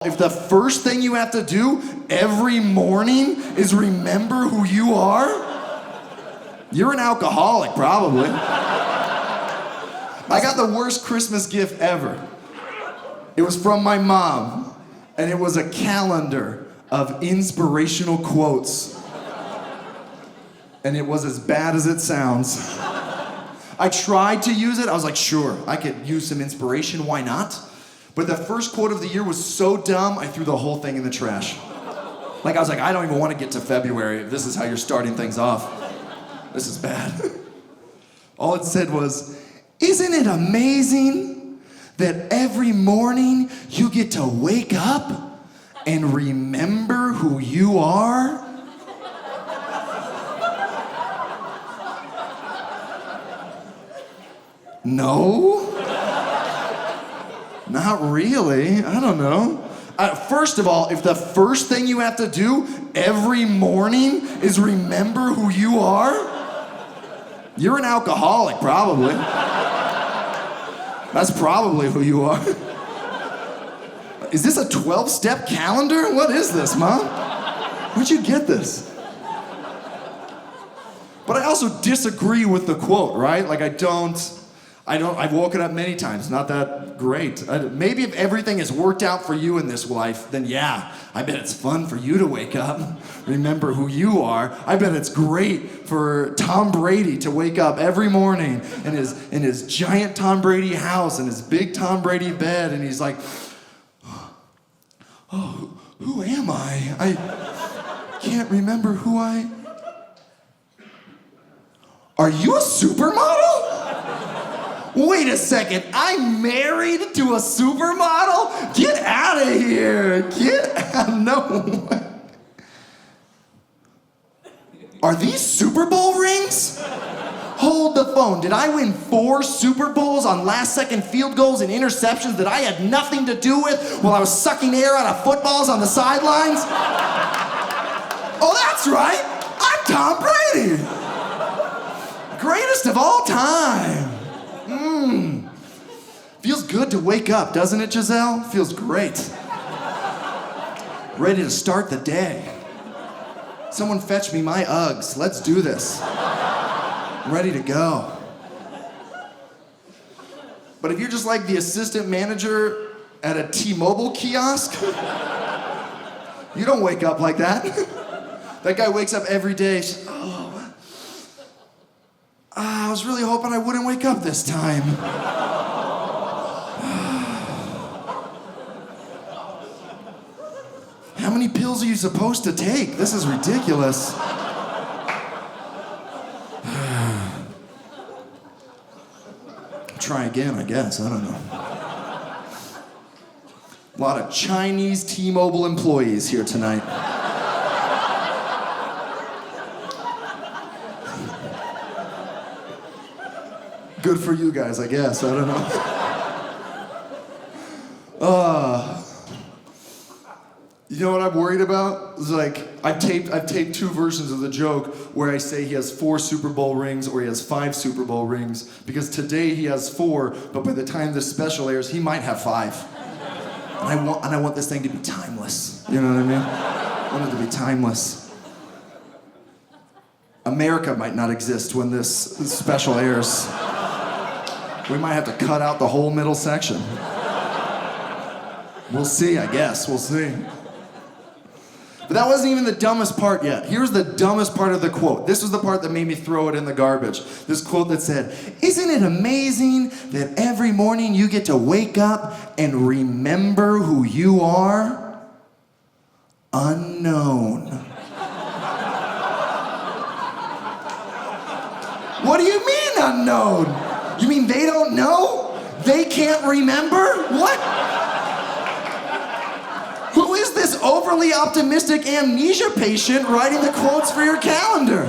If the first thing you have to do every morning is remember who you are, you're an alcoholic, probably. I got the worst Christmas gift ever. It was from my mom, and it was a calendar of inspirational quotes. And it was as bad as it sounds. I tried to use it. I was like, sure, I could use some inspiration. Why not? But the first quote of the year was so dumb, I threw the whole thing in the trash. Like, I was like, I don't even want to get to February if this is how you're starting things off. This is bad. All it said was, isn't it amazing that every morning you get to wake up and remember who you are? No? Not really. I don't know. First of all, if the first thing you have to do every morning is remember who you are, you're an alcoholic, probably. That's probably who you are. Is this a 12-step calendar? What is this, Mom? Where'd you get this? But I also disagree with the quote, right? Like, I've woken up many times, not that great. Maybe if everything has worked out for you in this life, then yeah, I bet it's fun for you to wake up, remember who you are. I bet it's great for Tom Brady to wake up every morning in his giant Tom Brady house and his big Tom Brady bed, and he's like, oh, who am I? I can't remember who I... Are you a supermodel? Wait a second, I'm married to a supermodel? Get out of here! Get out, no. Are these Super Bowl rings? Hold the phone, did I win 4 Super Bowls on last-second field goals and interceptions that I had nothing to do with while I was sucking air out of footballs on the sidelines? Oh, that's right, I'm Tom Brady! Greatest of all time. Feels good to wake up, doesn't it, Giselle? Feels great. Ready to start the day. Someone fetch me my Uggs. Let's do this. I'm ready to go. But if you're just like the assistant manager at a T-Mobile kiosk, you don't wake up like that. That guy wakes up every day. I was really hoping I wouldn't wake up this time. How many pills are you supposed to take? This is ridiculous. Try again, I guess. I don't know. A lot of Chinese T-Mobile employees here tonight. Good for you guys, I guess. I don't know. You know what I'm worried about? It's like, I've taped 2 versions of the joke where I say he has 4 Super Bowl rings or he has 5 Super Bowl rings, because today he has 4, but by the time this special airs, he might have 5. And I want this thing to be timeless. You know what I mean? I want it to be timeless. America might not exist when this special airs. We might have to cut out the whole middle section. We'll see, I guess. We'll see. But that wasn't even the dumbest part yet. Here's the dumbest part of the quote. This was the part that made me throw it in the garbage. This quote that said, isn't it amazing that every morning you get to wake up and remember who you are? Unknown. What do you mean unknown? You mean they don't know? They can't remember? What? Who is this overly optimistic amnesia patient writing the quotes for your calendar?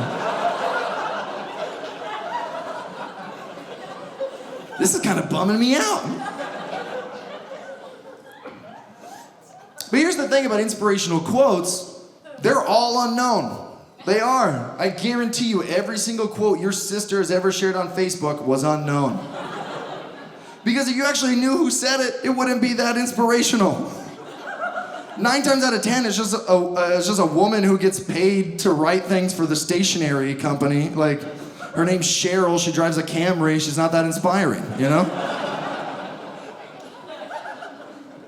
This is kind of bumming me out. But here's the thing about inspirational quotes, they're all unknown. They are. I guarantee you every single quote your sister has ever shared on Facebook was unknown. Because if you actually knew who said it, it wouldn't be that inspirational. 9 times out of 10, it's just a woman who gets paid to write things for the stationery company. Like, her name's Cheryl, she drives a Camry, she's not that inspiring, you know?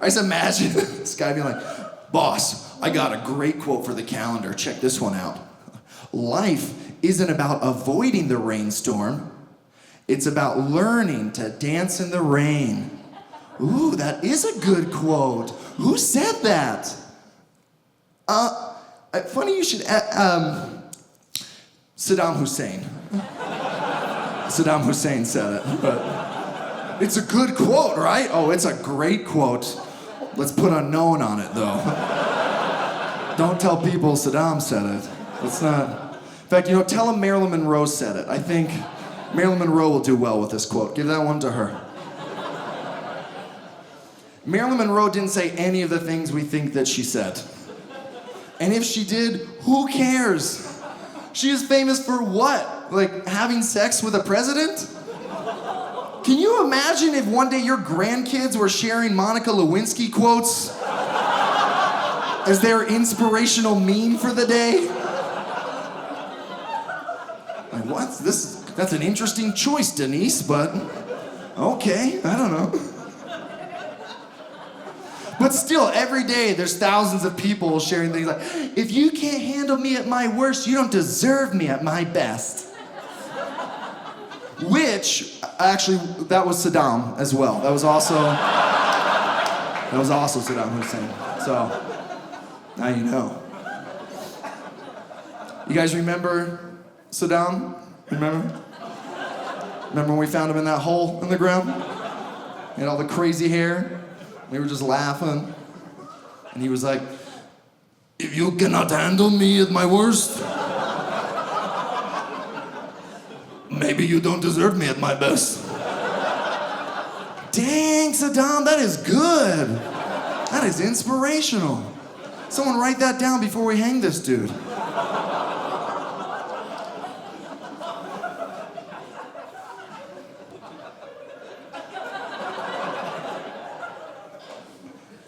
I just imagine this guy being like, boss, I got a great quote for the calendar, check this one out. Life isn't about avoiding the rainstorm, it's about learning to dance in the rain. Ooh, that is a good quote. Who said that? Funny you should Saddam Hussein. Saddam Hussein said it, but it's a good quote, right? Oh, it's a great quote. Let's put unknown on it, though. Don't tell people Saddam said it. Let's not. In fact, tell them Marilyn Monroe said it. I think Marilyn Monroe will do well with this quote. Give that one to her. Marilyn Monroe didn't say any of the things we think that she said. And if she did, who cares? She is famous for what? Like having sex with a president? Can you imagine if one day your grandkids were sharing Monica Lewinsky quotes as their inspirational meme for the day? Like, what? That's an interesting choice, Denise, but okay, I don't know. But still, every day there's thousands of people sharing things like, if you can't handle me at my worst, you don't deserve me at my best. Which, actually, that was Saddam as well. That was also Saddam Hussein. So, now you know. You guys remember Saddam? Remember? Remember when we found him in that hole in the ground? He had all the crazy hair. We were just laughing. And he was like, if you cannot handle me at my worst, maybe you don't deserve me at my best. Dang, Saddam, that is good. That is inspirational. Someone write that down before we hang this dude.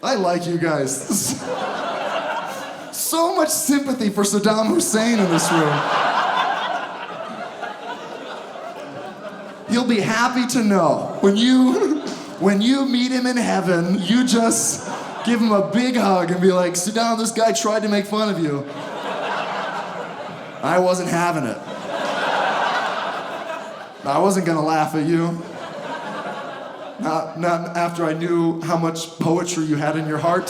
I like you guys. So much sympathy for Saddam Hussein in this room. He'll be happy to know when you meet him in heaven, you just give him a big hug and be like, Saddam, this guy tried to make fun of you. I wasn't having it. I wasn't gonna laugh at you. Not after I knew how much poetry you had in your heart.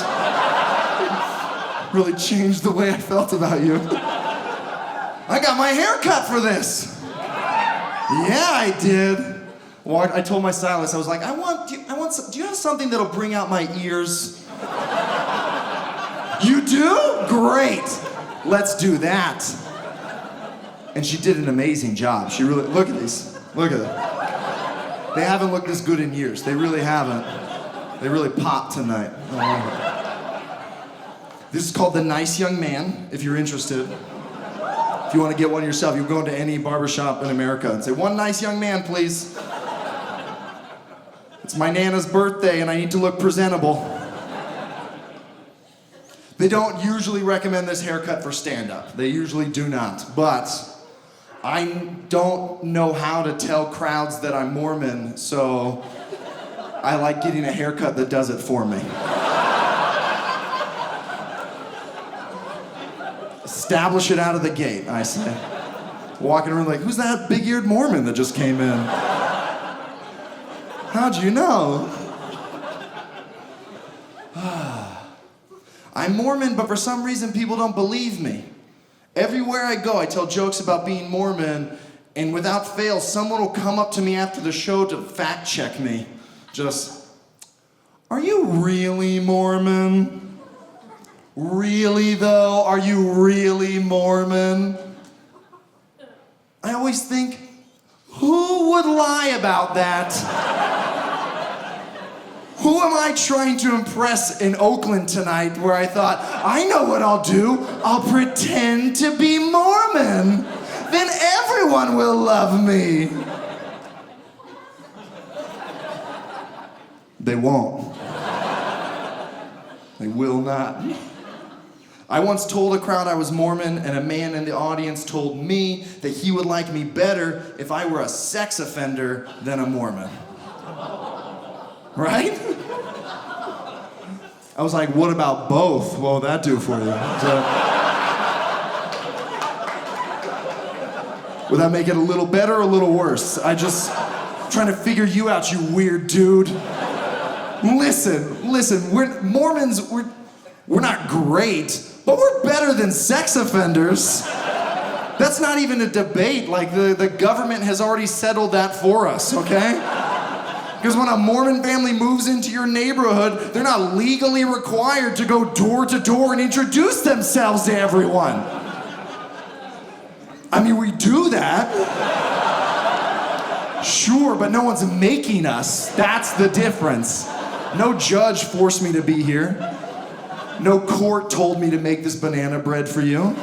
Really changed the way I felt about you. I got my hair cut for this. Yeah, I did. Well, I told my stylist, I was like, do you have something that'll bring out my ears? You do? Great. Let's do that. And she did an amazing job. She really, look at these. Look at it. They haven't looked this good in years. They really haven't. They really popped tonight. This is called The Nice Young Man, if you're interested. If you want to get one yourself, you go into any barbershop in America and say, one nice young man, please. It's my Nana's birthday and I need to look presentable. They don't usually recommend this haircut for stand-up. They usually do not. But I don't know how to tell crowds that I'm Mormon, so I like getting a haircut that does it for me. Establish it out of the gate, I say. Walking around like, who's that big-eared Mormon that just came in? How'd you know? I'm Mormon, but for some reason people don't believe me. Everywhere I go, I tell jokes about being Mormon, and without fail, someone will come up to me after the show to fact check me. Just, are you really Mormon? Really though? Are you really Mormon? I always think, who would lie about that? Who am I trying to impress in Oakland tonight where I thought, I know what I'll do. I'll pretend to be Mormon. Then everyone will love me. They won't. They will not. I once told a crowd I was Mormon, and a man in the audience told me that he would like me better if I were a sex offender than a Mormon. Right? I was like, what about both? What would that do for you? Would that make it a little better or a little worse? Trying to figure you out, you weird dude. Listen, we're Mormons, we're not great, but we're better than sex offenders. That's not even a debate. Like, the government has already settled that for us, okay? Because when a Mormon family moves into your neighborhood, they're not legally required to go door to door and introduce themselves to everyone. I mean, we do that. Sure, but no one's making us. That's the difference. No judge forced me to be here. No court told me to make this banana bread for you.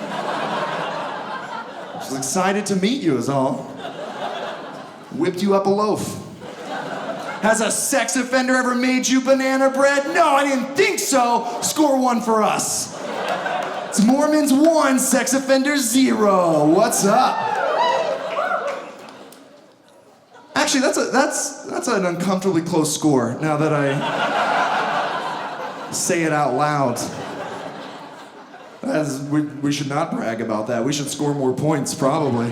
Just excited to meet you is all. Whipped you up a loaf. Has a sex offender ever made you banana bread? No, I didn't think so. Score one for us. It's Mormons 1, sex offenders 0. What's up? Actually, that's an uncomfortably close score now that I say it out loud. We should not brag about that. We should score more points, probably.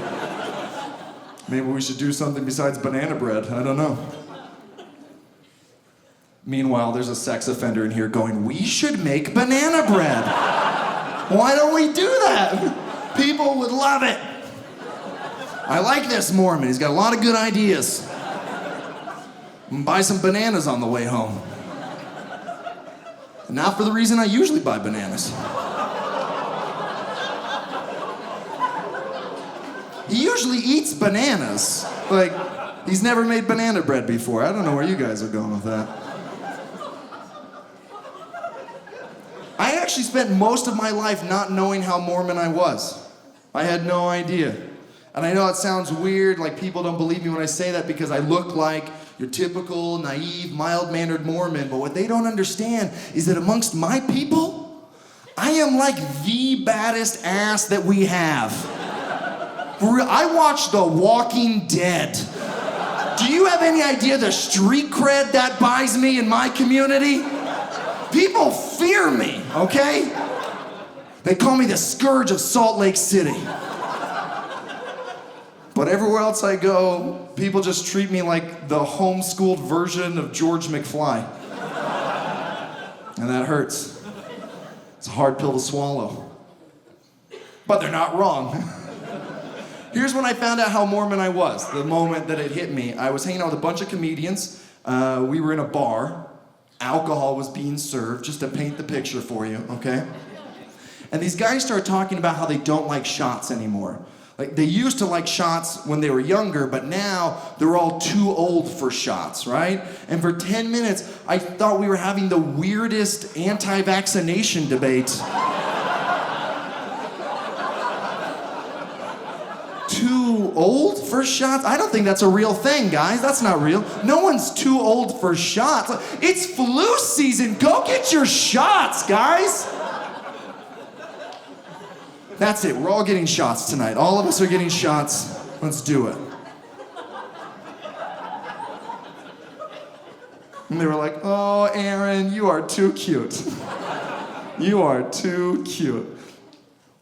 Maybe we should do something besides banana bread. I don't know. Meanwhile, there's a sex offender in here going, we should make banana bread. Why don't we do that? People would love it. I like this Mormon. He's got a lot of good ideas. I'm gonna buy some bananas on the way home. Not for the reason I usually buy bananas. He usually eats bananas. Like, he's never made banana bread before. I don't know where you guys are going with that. I actually spent most of my life not knowing how Mormon I was. I had no idea. And I know it sounds weird, like people don't believe me when I say that because I look like your typical, naive, mild-mannered Mormon, but what they don't understand is that amongst my people, I am like the baddest ass that we have. For real, I watched The Walking Dead. Do you have any idea the street cred that buys me in my community? People fear me, okay? They call me the scourge of Salt Lake City. But everywhere else I go, people just treat me like the homeschooled version of George McFly. And that hurts. It's a hard pill to swallow. But they're not wrong. Here's when I found out how Mormon I was, the moment that it hit me. I was hanging out with a bunch of comedians. We were in a bar. Alcohol was being served, just to paint the picture for you, okay? And these guys started talking about how they don't like shots anymore. Like, they used to like shots when they were younger, but now they're all too old for shots, right? And for 10 minutes, I thought we were having the weirdest anti-vaccination debate. Too old for shots? I don't think that's a real thing, guys. That's not real. No one's too old for shots. It's flu season. Go get your shots, guys. That's it. We're all getting shots tonight. All of us are getting shots. Let's do it. And they were like, oh, Aaron, you are too cute. You are too cute.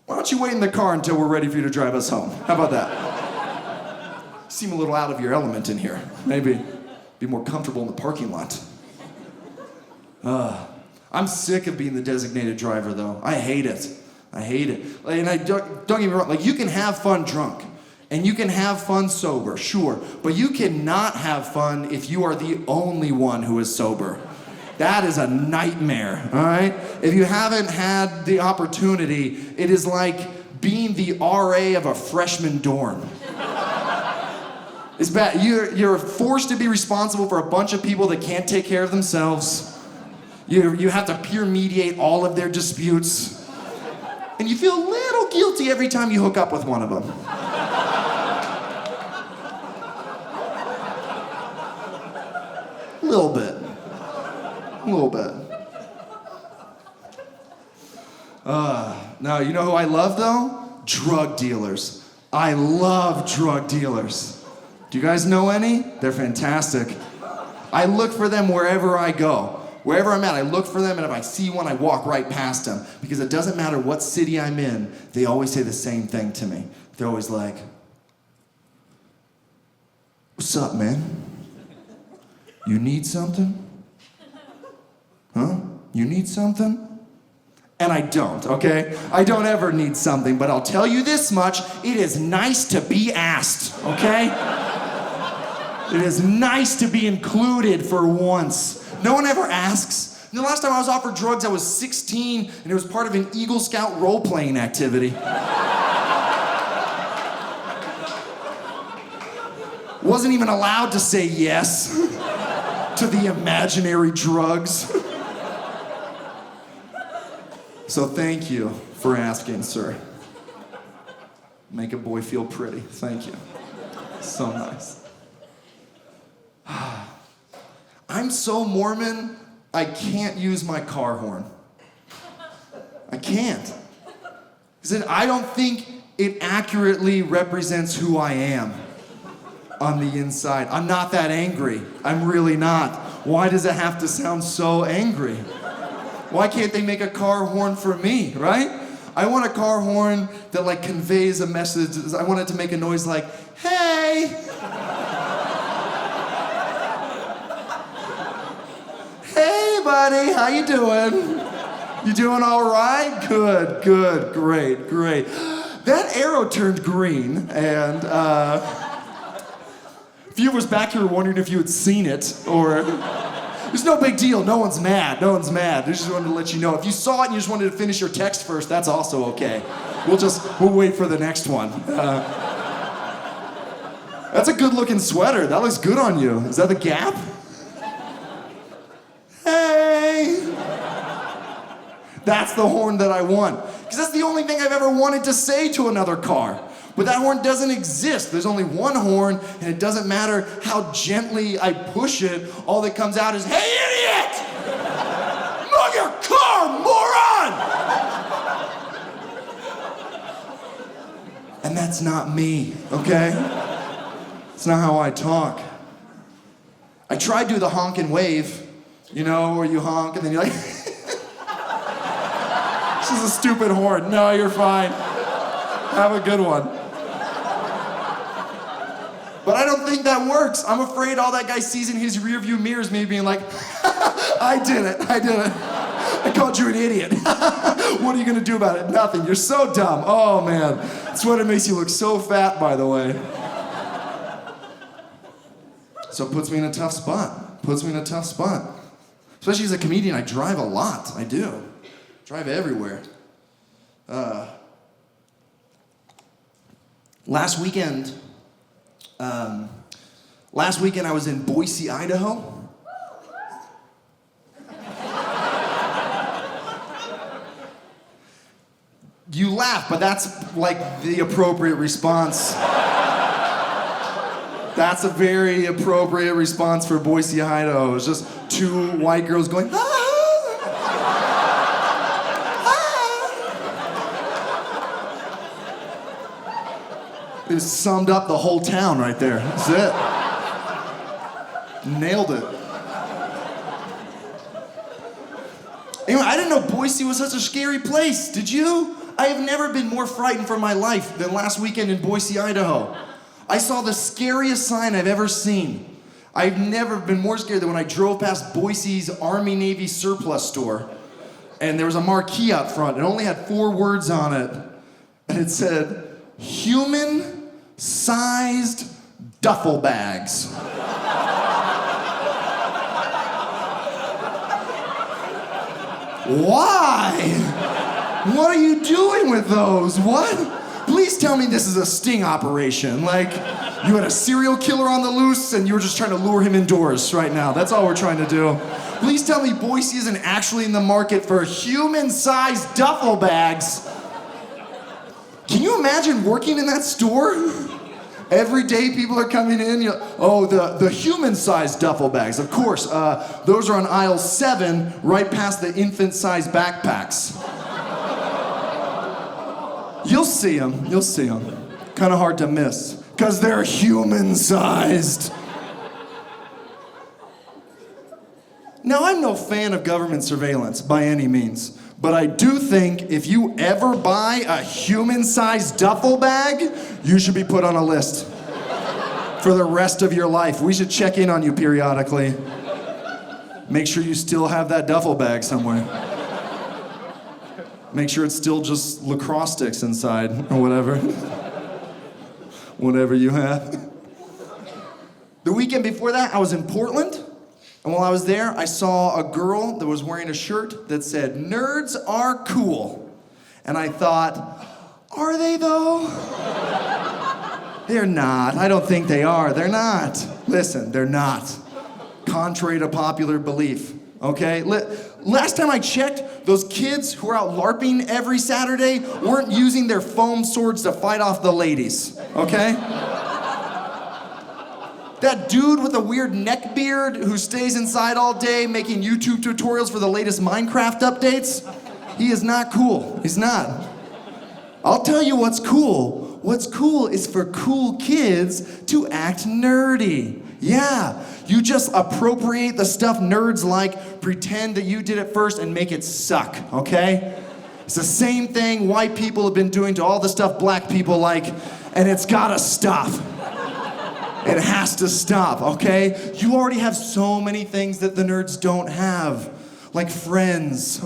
Why don't you wait in the car until we're ready for you to drive us home? How about that? Seem a little out of your element in here. Maybe be more comfortable in the parking lot. I'm sick of being the designated driver, though. I hate it. I hate it. And don't get me wrong, like, you can have fun drunk, and you can have fun sober, sure, but you cannot have fun if you are the only one who is sober. That is a nightmare, all right? If you haven't had the opportunity, it is like being the RA of a freshman dorm. It's bad. You're forced to be responsible for a bunch of people that can't take care of themselves. You have to peer mediate all of their disputes. And you feel a little guilty every time you hook up with one of them. A little bit. No, you know who I love though? Drug dealers. I love drug dealers. Do you guys know any? They're fantastic. I look for them wherever I go. Wherever I'm at, I look for them, and if I see one, I walk right past them. Because it doesn't matter what city I'm in, they always say the same thing to me. They're always like, "What's up, man? You need something? Huh? You need something?" And I don't, okay? I don't ever need something, but I'll tell you this much, it is nice to be asked, okay? It is nice to be included for once. No one ever asks. And the last time I was offered drugs, I was 16, and it was part of an Eagle Scout role-playing activity. Wasn't even allowed to say yes to the imaginary drugs. So thank you for asking, sir. Make a boy feel pretty. Thank you. So nice. I'm so Mormon, I can't use my car horn. I can't. Because I don't think it accurately represents who I am on the inside. I'm not that angry. I'm really not. Why does it have to sound so angry? Why can't they make a car horn for me, right? I want a car horn that like conveys a message. I want it to make a noise like, "Hey!" "Hey, buddy, how you doing? You doing all right? Good, good, great, great." That arrow turned green, and a few of us back here were wondering if you had seen it, or... It's no big deal. No one's mad. No one's mad. I just wanted to let you know. If you saw it and you just wanted to finish your text first, that's also okay. We'll wait for the next one. That's a good-looking sweater. That looks good on you. Is that the Gap? Hey! That's the horn that I want. Because that's the only thing I've ever wanted to say to another car. But that horn doesn't exist. There's only one horn, and it doesn't matter how gently I push it. All that comes out is, "Hey, idiot! Move your car, moron!" And that's not me, okay? It's not how I talk. I tried to do the honk and wave, you know, where you honk and then you're like, "This is a stupid horn." No, you're fine. Have a good one. But I don't think that works. I'm afraid all that guy sees in his rearview mirror is me being like, I did it. I called you an idiot. What are you gonna do about it? Nothing. You're so dumb. Oh man, that's what it makes you look so fat, by the way. So it puts me in a tough spot. Especially as a comedian, I drive a lot. I do. Drive everywhere. Last weekend I was in Boise, Idaho. You laugh, but that's like the appropriate response. That's a very appropriate response for Boise, Idaho. It's just two white girls going, "Ah!" It summed up the whole town right there. That's it. Nailed it. Anyway, I didn't know Boise was such a scary place. Did you? I have never been more frightened for my life than last weekend in Boise, Idaho. I saw the scariest sign I've ever seen. I've never been more scared than when I drove past Boise's Army-Navy surplus store. And there was a marquee out front. It only had 4 words on it. And it said, "Human-sized duffel bags." Why? What are you doing with those? What? Please tell me this is a sting operation. Like, you had a serial killer on the loose and you were just trying to lure him indoors right now. That's all we're trying to do. Please tell me Boise isn't actually in the market for human-sized duffel bags. Can you imagine working in that store? Every day people are coming in, the human-sized duffel bags. Of course, those are on aisle 7, right past the infant-sized backpacks. You'll see them. You'll see them. Kind of hard to miss. Because they're human-sized. Now, I'm no fan of government surveillance by any means. But I do think if you ever buy a human-sized duffel bag, you should be put on a list for the rest of your life. We should check in on you periodically. Make sure you still have that duffel bag somewhere. Make sure it's still just lacrosse sticks inside or whatever. Whatever you have. The weekend before that, I was in Portland. And while I was there, I saw a girl that was wearing a shirt that said, "Nerds are cool." And I thought, are they though? They're not. I don't think they are. They're not. Listen, they're not. Contrary to popular belief, okay? Last time I checked, those kids who are out LARPing every Saturday weren't using their foam swords to fight off the ladies, okay? That dude with a weird neck beard who stays inside all day making YouTube tutorials for the latest Minecraft updates, he is not cool. He's not. I'll tell you what's cool. What's cool is for cool kids to act nerdy. Yeah, you just appropriate the stuff nerds like, pretend that you did it first, and make it suck, okay? It's the same thing white people have been doing to all the stuff black people like, and it's gotta stop. It has to stop, okay? You already have so many things that the nerds don't have, like friends.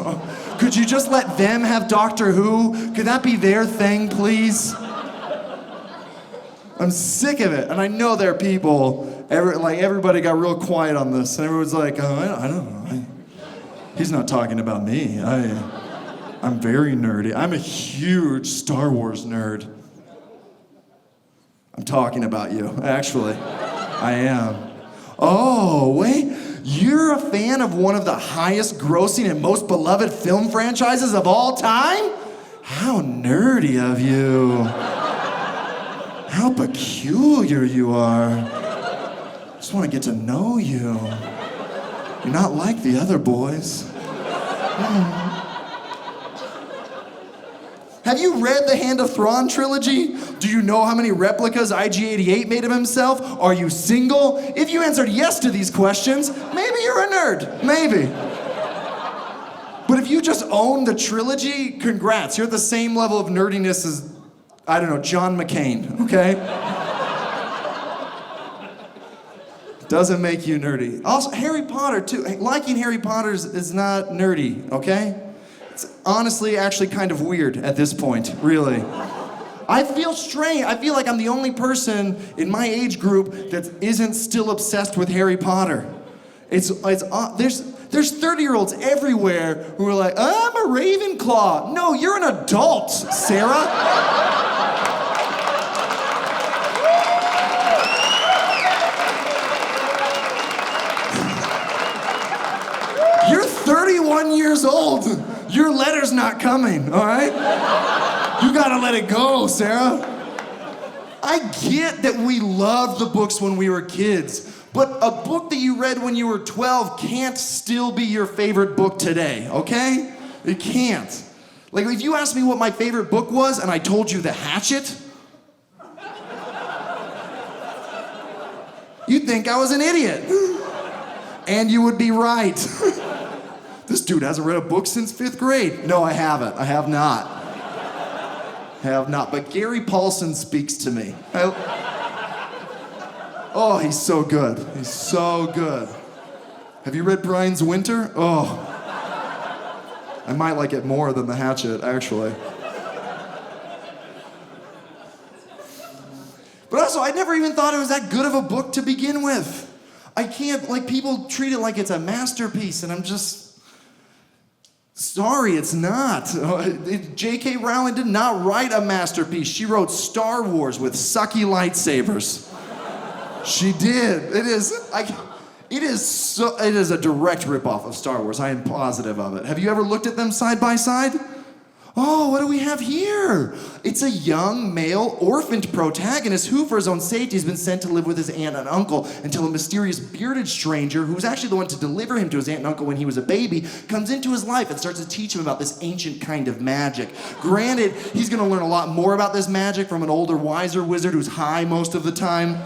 Could you just let them have Doctor Who? Could that be their thing, please? I'm sick of it, and I know there are people, everybody got real quiet on this, and everyone's like, oh, I don't know. He's not talking about me. I'm very nerdy. I'm a huge Star Wars nerd. I'm talking about you, actually. I am. Oh, wait. You're a fan of one of the highest grossing and most beloved film franchises of all time? How nerdy of you. How peculiar you are. I just want to get to know you. You're not like the other boys. Have you read the Hand of Thrawn trilogy? Do you know how many replicas IG-88 made of himself? Are you single? If you answered yes to these questions, maybe you're a nerd. Maybe. But if you just own the trilogy, congrats. You're at the same level of nerdiness as, I don't know, John McCain, okay? Doesn't make you nerdy. Also, Harry Potter, too. Liking Harry Potter is not nerdy, okay? It's honestly actually kind of weird at this point, really. I feel strange. I feel like I'm the only person in my age group that isn't still obsessed with Harry Potter. There's 30-year-olds everywhere who are like, I'm a Ravenclaw. No, you're an adult, Sarah. You're 31 years old. Your letter's not coming, all right? You gotta let it go, Sarah. I get that we loved the books when we were kids, but a book that you read when you were 12 can't still be your favorite book today, okay? It can't. Like, if you asked me what my favorite book was and I told you The Hatchet, you'd think I was an idiot. And you would be right. This dude hasn't read a book since 5th grade. No, I haven't. I have not. But Gary Paulson speaks to me. Oh, he's so good. He's so good. Have you read Brian's Winter? Oh. I might like it more than The Hatchet, actually. But also, I never even thought it was that good of a book to begin with. I can't, people treat it like it's a masterpiece, and I'm just... Sorry, it's not. J.K. Rowling did not write a masterpiece. She wrote Star Wars with sucky lightsabers. She did. It is a direct ripoff of Star Wars. I am positive of it. Have you ever looked at them side by side? Oh, what do we have here? It's a young, male, orphaned protagonist who, for his own safety, has been sent to live with his aunt and uncle until a mysterious bearded stranger, who's actually the one to deliver him to his aunt and uncle when he was a baby, comes into his life and starts to teach him about this ancient kind of magic. Granted, he's gonna learn a lot more about this magic from an older, wiser wizard who's high most of the time.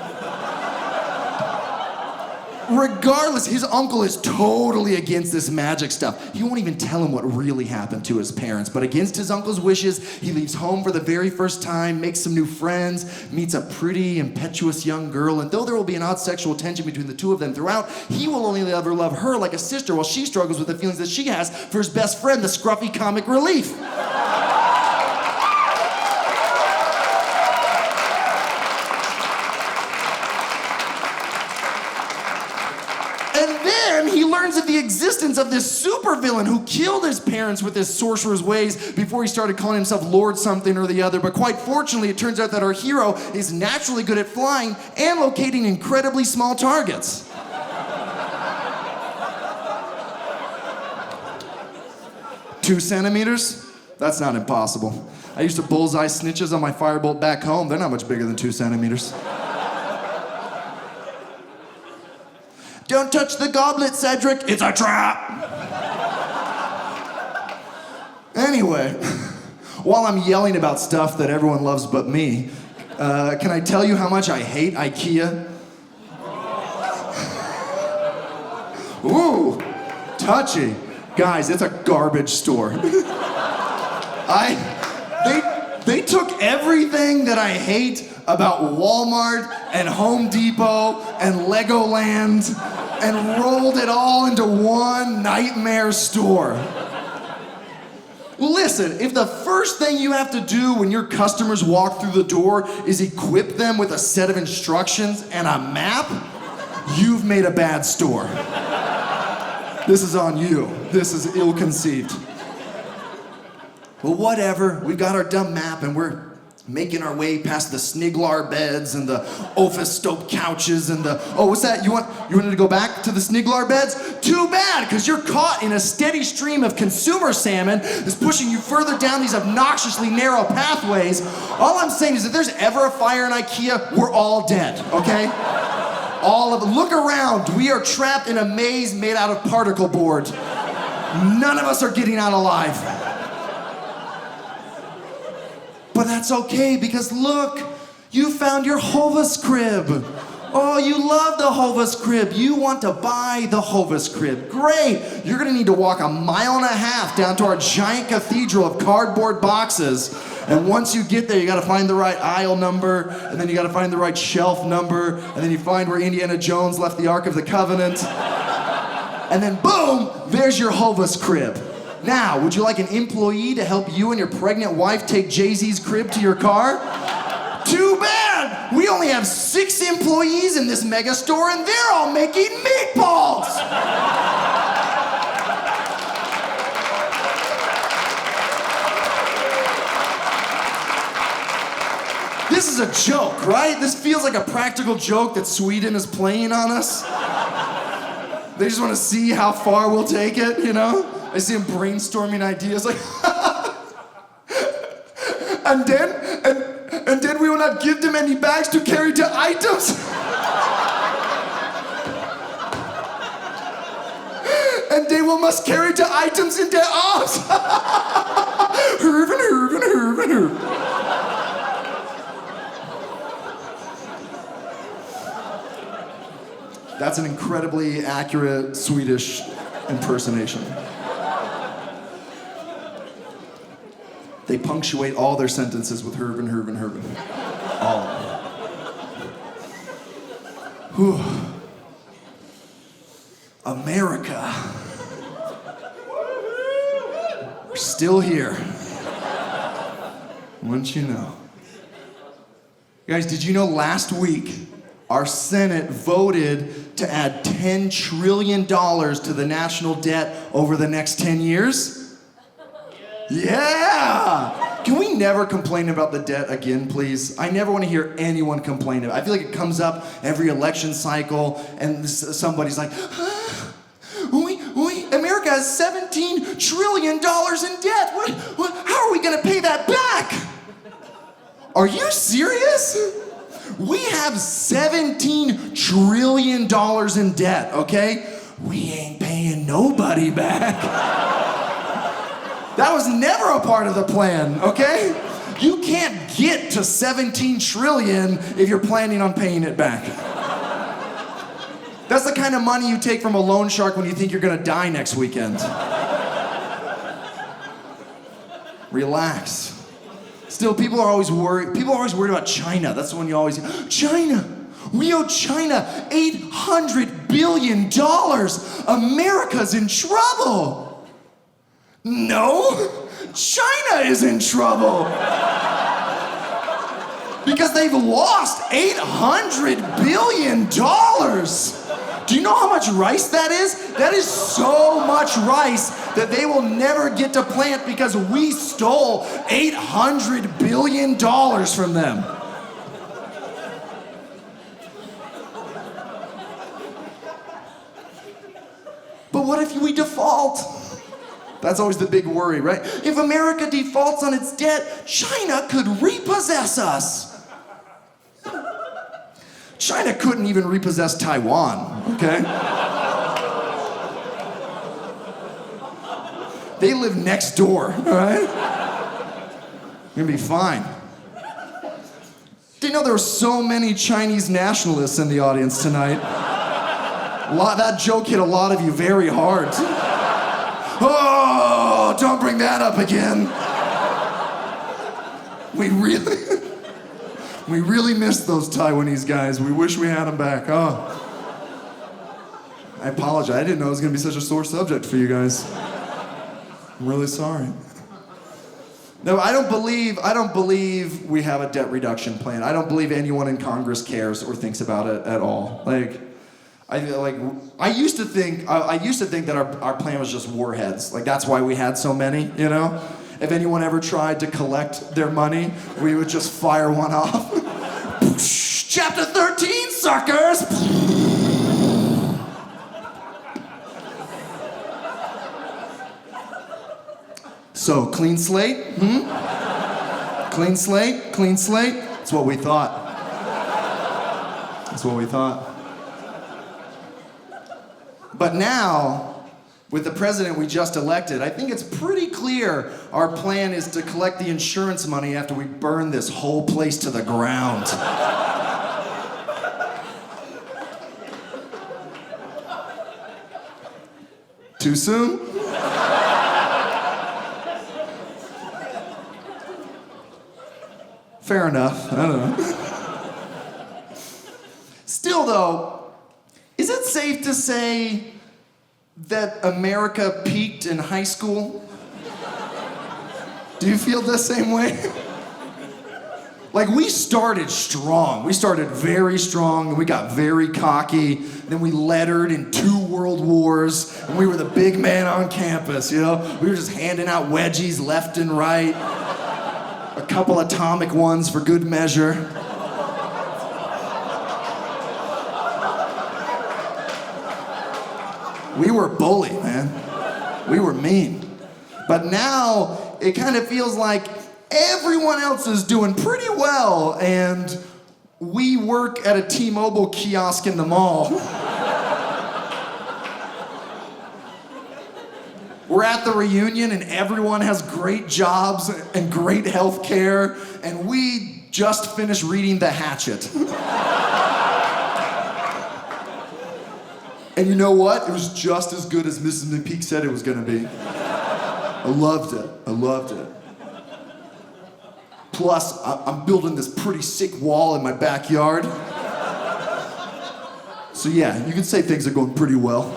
Regardless, his uncle is totally against this magic stuff. He won't even tell him what really happened to his parents. But against his uncle's wishes, he leaves home for the very first time, makes some new friends, meets a pretty, impetuous young girl, and though there will be an odd sexual tension between the two of them throughout, he will only ever love her like a sister while she struggles with the feelings that she has for his best friend, the scruffy comic relief. He learns of the existence of this supervillain who killed his parents with his sorcerer's ways before he started calling himself Lord something or the other. But quite fortunately, it turns out that our hero is naturally good at flying and locating incredibly small targets. 2 centimeters? That's not impossible. I used to bullseye snitches on my firebolt back home. They're not much bigger than 2 centimeters. Don't touch the goblet, Cedric. It's a trap. Anyway, while I'm yelling about stuff that everyone loves but me, can I tell you how much I hate IKEA? Ooh, touchy. Guys, it's a garbage store. They took everything that I hate about Walmart and Home Depot and Legoland and rolled it all into one nightmare store. Listen, if the first thing you have to do when your customers walk through the door is equip them with a set of instructions and a map, you've made a bad store. This is on you. This is ill-conceived. Well, whatever. We've got our dumb map and we're making our way past the Sniglar beds and the Ophis-stoked couches and the... Oh, what's that? You wanted to go back to the Sniglar beds? Too bad, because you're caught in a steady stream of consumer salmon that's pushing you further down these obnoxiously narrow pathways. All I'm saying is if there's ever a fire in IKEA, we're all dead, okay? All of it. Look around. We are trapped in a maze made out of particle board. None of us are getting out alive. But that's okay, because look, you found your Hovis crib. Oh, you love the Hovis crib. You want to buy the Hovis crib. Great. You're gonna need to walk 1.5 miles down to our giant cathedral of cardboard boxes. And once you get there, you gotta find the right aisle number, and then you gotta find the right shelf number, and then you find where Indiana Jones left the Ark of the Covenant. And then boom, there's your Hovis crib. Now, would you like an employee to help you and your pregnant wife take Jay-Z's crib to your car? Too bad! We only have 6 employees in this mega store and they're all making meatballs! This is a joke, right? This feels like a practical joke that Sweden is playing on us. They just want to see how far we'll take it, you know? I see him brainstorming ideas like, and then we will not give them any bags to carry the items. And they will must carry the items in their arms. Herven. That's an incredibly accurate Swedish impersonation. They punctuate all their sentences with herven. All. Whew. America. We're still here. Wouldn't you know? Guys, did you know last week our Senate voted to add $10 trillion to the national debt over the next 10 years? Yeah! Can we never complain about the debt again, please? I never want to hear anyone complain about it. I feel like it comes up every election cycle and somebody's like, America has $17 trillion in debt. How are we Are you serious? We have $17 trillion in debt, okay? We ain't paying nobody back. That was never a part of the plan, okay? You can't get to 17 trillion if you're planning on paying it back. That's the kind of money you take from a loan shark when you think you're gonna die next weekend. Relax. Still, people are always worried about China. That's the one you always hear. China! We owe China $800 billion. America's in trouble. No, China is in trouble. Because they've lost $800 billion. Do you know how much rice that is? That is so much rice that they will never get to plant because we stole $800 billion from them. But what if we default? That's always the big worry, right? If America defaults on its debt, China could repossess us. China couldn't even repossess Taiwan, okay? They live next door, all right? You're gonna be fine. Do you know there were so many Chinese nationalists in the audience tonight? That joke hit a lot of you very hard. Oh, don't bring that up again. We really missed those Taiwanese guys. We wish we had them back. Oh. I apologize. I didn't know it was going to be such a sore subject for you guys. I'm really sorry. No, I don't believe we have a debt reduction plan. I don't believe anyone in Congress cares or thinks about it at all. I used to think that our plan was just warheads. Like, that's why we had so many, you know? If anyone ever tried to collect their money, we would just fire one off. Chapter 13, suckers! So, clean slate? Clean slate? Clean slate? That's what we thought. That's what we thought. But now, with the president we just elected, I think it's pretty clear our plan is to collect the insurance money after we burn this whole place to the ground. Too soon? Fair enough. I don't know. Still, though, is it safe to say that America peaked in high school? Do you feel the same way? Like, we started strong. We started very strong, and we got very cocky. Then we lettered in 2 world wars, and we were the big man on campus, you know? We were just handing out wedgies left and right. A couple atomic ones for good measure. We were bully, man. We were mean. But now, it kind of feels like everyone else is doing pretty well, and we work at a T-Mobile kiosk in the mall. We're at the reunion, and everyone has great jobs and great health care, and we just finished reading The Hatchet. And you know what? It was just as good as Mrs. McPeak said it was gonna be. I loved it. I loved it. Plus, I'm building this pretty sick wall in my backyard. So yeah, you can say things are going pretty well.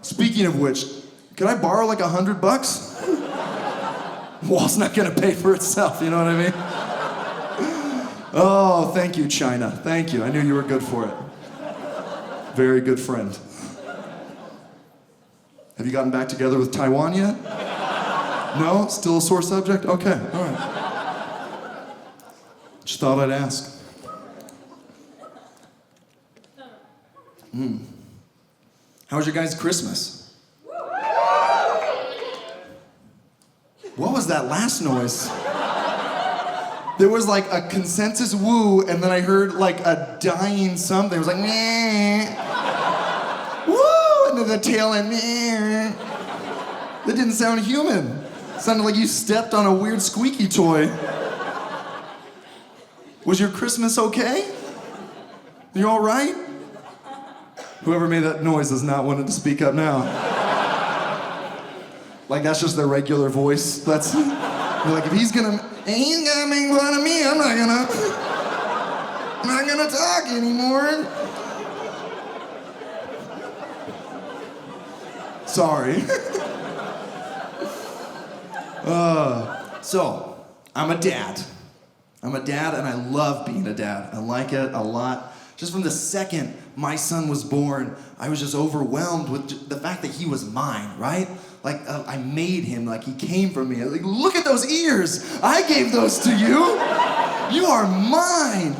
Speaking of which, can I borrow like $100? Wall's not gonna pay for itself, you know what I mean? Oh, thank you, China. Thank you. I knew you were good for it. Very good friend. Have you gotten back together with Taiwan yet? No? Still a sore subject? Okay, all right. Just thought I'd ask. How was your guys' Christmas? What was that last noise? There was like a consensus woo, and then I heard like a dying something. It was like, meh. Woo! And then the tail end, meh. That didn't sound human. It sounded like you stepped on a weird squeaky toy. Was your Christmas okay? You all right? Whoever made that noise does not want to speak up now. Like that's just their regular voice. That's like if he's gonna make fun of me, I'm not gonna talk anymore. Sorry. So I'm a dad. I'm a dad and I love being a dad. I like it a lot. Just from the second my son was born, I was just overwhelmed with the fact that he was mine, right? Like, I made him, like he came from me. Like, look at those ears. I gave those to you. You are mine.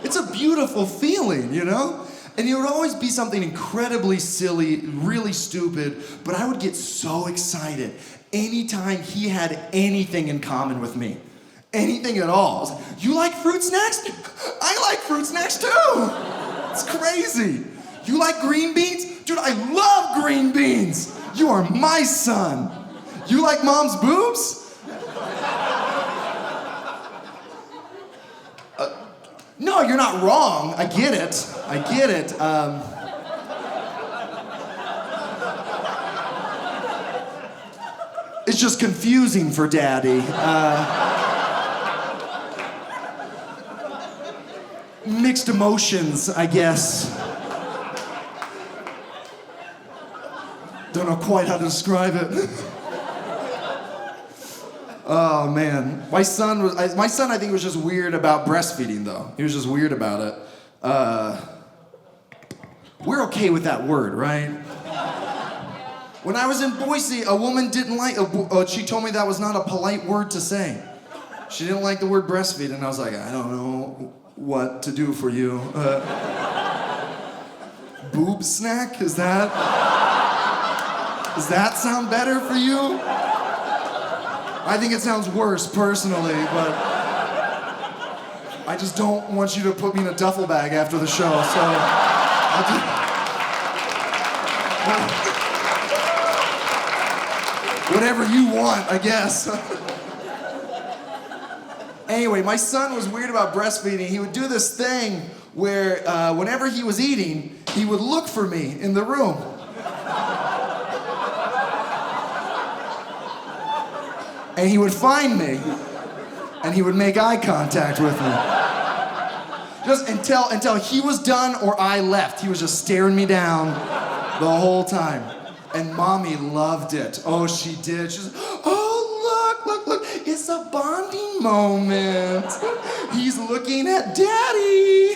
It's a beautiful feeling, you know? And it would always be something incredibly silly, really stupid, but I would get so excited anytime he had anything in common with me. Anything at all. I was like, you like fruit snacks? I like fruit snacks too. It's crazy. You like green beans? Dude, I love green beans. You are my son. You like mom's boobs? No, you're not wrong. I get it. I get it. It's just confusing for daddy. Mixed emotions, I guess. Don't know quite how to describe it. Oh man, my son I think was just weird about breastfeeding though. He was just weird about it. We're okay with that word, right? When I was in Boise, a woman didn't like, she told me that was not a polite word to say. She didn't like the word breastfeed, and I was like, I don't know what to do for you. Boob snack? Does that sound better for you? I think it sounds worse personally, but I just don't want you to put me in a duffel bag after the show, so whatever you want, I guess. Anyway, my son was weird about breastfeeding. He would do this thing where whenever he was eating, he would look for me in the room. And he would find me, and he would make eye contact with me. Just until he was done or I left. He was just staring me down the whole time. And mommy loved it. Oh, she did. She's like, oh, look, it's a bonding moment. He's looking at daddy.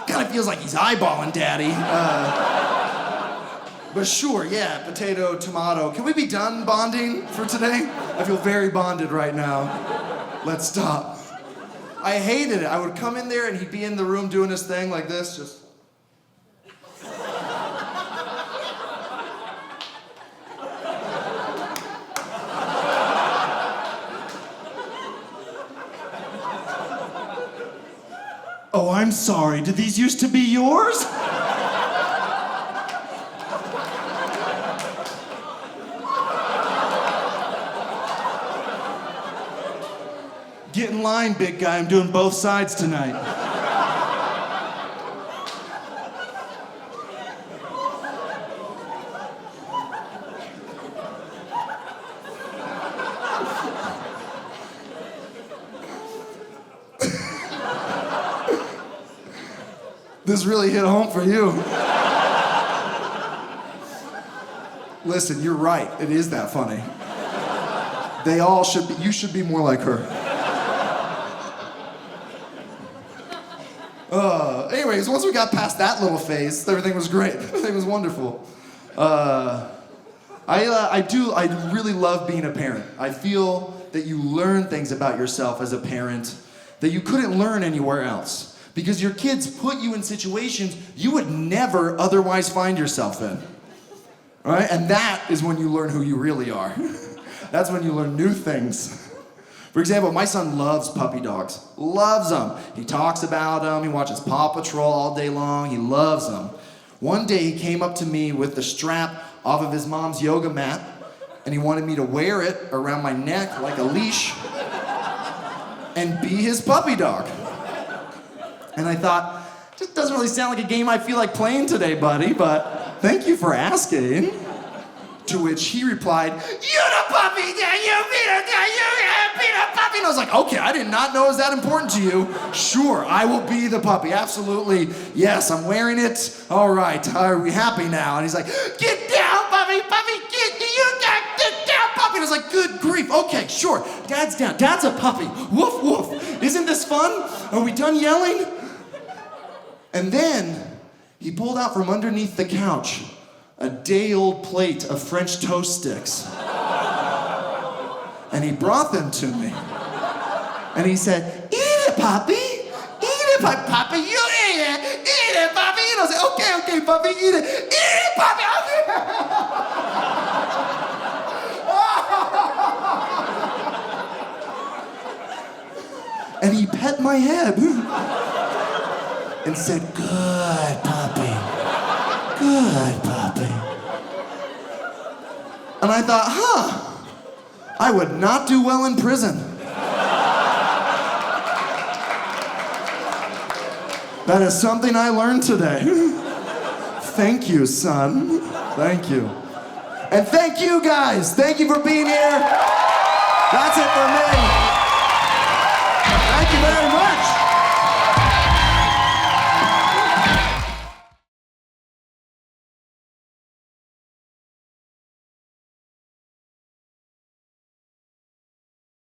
Kind of feels like he's eyeballing daddy. But sure, yeah, potato, tomato. Can we be done bonding for today? I feel very bonded right now. Let's stop. I hated it. I would come in there and he'd be in the room doing his thing like this, just. Oh, I'm sorry. Did these used to be yours? Get in line, big guy. I'm doing both sides tonight. This really hit home for you. Listen, you're right. It is that funny. They all should be, you should be more like her. Anyways, once we got past that little phase, everything was great. Everything was wonderful. I really love being a parent. I feel that you learn things about yourself as a parent that you couldn't learn anywhere else. Because your kids put you in situations you would never otherwise find yourself in. right? And that is when you learn who you really are. That's when you learn new things. For example, my son loves puppy dogs. Loves them. He talks about them. He watches Paw Patrol all day long. He loves them. One day he came up to me with the strap off of his mom's yoga mat, and he wanted me to wear it around my neck like a leash and be his puppy dog. And I thought, this doesn't really sound like a game I feel like playing today, buddy, but thank you for asking. To which he replied, "You're the puppy, you be the puppy." And I was like, okay, I did not know it was that important to you. Sure, I will be the puppy, absolutely. Yes, I'm wearing it. All right, are we happy now? And he's like, "Get down, puppy, get down, puppy." And I was like, good grief, okay, sure, Dad's down, Dad's a puppy, woof, woof. Isn't this fun? Are we done yelling? And then he pulled out from underneath the couch a day-old plate of French toast sticks. And he brought them to me. And he said, "Eat it, puppy. Eat it, puppy. You eat it. Eat it, puppy." And I was like, okay, puppy, eat it. Eat it, puppy. And he pet my head and said, "Good puppy. Good puppy." And I thought, I would not do well in prison. That is something I learned today. Thank you, son. Thank you. And thank you, guys. Thank you for being here. That's it for me. Thank you very much.